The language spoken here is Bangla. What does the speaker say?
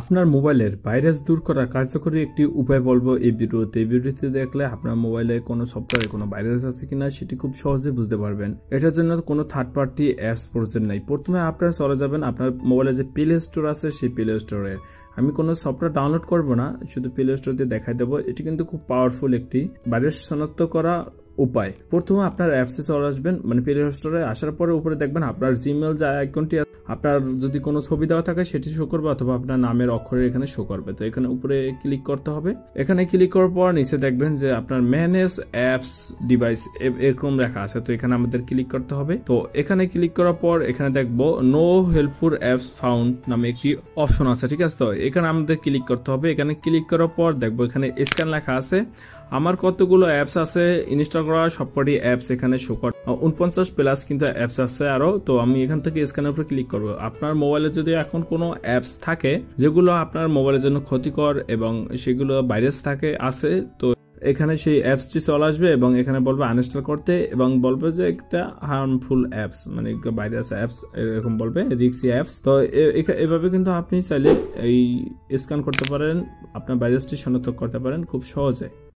আপনার মোবাইলের ভাইরাস দূর করার কার্যকরী একটি উপায় বলবো এই ভিডিওতে। ভিডিওতে দেখলে আপনার মোবাইলে কোনো সফটওয়্যারে কোনো ভাইরাস আছে কিনা সেটি খুব সহজে বুঝতে পারবেন। এটার জন্য কোনো থার্ড পার্টি অ্যাপস প্রয়োজন নাই। প্রথমে আপনারা চলে যাবেন আপনার মোবাইলে যে প্লে স্টোর আছে সেই প্লে স্টোরে। আমি কোনো সফটওয়্যার ডাউনলোড করব না, শুধু প্লে স্টোর দিয়ে দেখাই দেবো। এটি কিন্তু খুব পাওয়ারফুল একটি ভাইরাস শনাক্ত করা উপায়। প্রথমে আপনার অ্যাপসে চলে আসবেন, মানে প্লে স্টোরে আসার পরে উপরে দেখবেন আপনার জিমেল যে আইকনটি, আপনার যদি কোনো ছবি দেওয়া থাকে সেটি শো করবে অথবা আপনার নামের অক্ষরে এখানে শো করবে। তো এখানে উপরে ক্লিক করতে হবে। এখানে ক্লিক করার পর নিচে দেখবেন যে আপনার ম্যানেজ অ্যাপস ডিভাইস এরকম লেখা আছে। তো এখানে আমাদের ক্লিক করতে হবে। তো এখানে ক্লিক করার পর এখানে দেখবো নো হেল্পফুল অ্যাপস ফাউন্ড নামে একটি অপশন আছে, ঠিক আছে। তো এখানে আমাদের ক্লিক করতে হবে। এখানে ক্লিক করার পর দেখবো এখানে স্ক্যান লেখা আছে। আমার কতগুলো অ্যাপস আছে ইনস্টল করা, সবকটি অ্যাপস এখানে শো করে 49+ কিন্তু অ্যাপস আছে আরো। তো আমি এখান থেকে স্ক্যানের উপরে ক্লিক করব। আপনার মোবাইলে যদি এখন কোনো অ্যাপস থাকে যেগুলো আপনার মোবাইলের জন্য ক্ষতিকর এবং সেগুলো ভাইরাস থাকে আছে, তো এখানে সেই অ্যাপসটি চলে আসবে এবং এখানে বলবে আনইনস্টল করতে এবং বলবে যে একটা হার্মফুল অ্যাপস, মানে ভাইরাস অ্যাপস এরকম বলবে, রিস্কি অ্যাপস। তো এভাবে কিন্তু আপনি চাইলে এই স্ক্যান করতে পারেন, আপনার ভাইরাসটি শনাক্ত করতে পারেন খুব সহজে।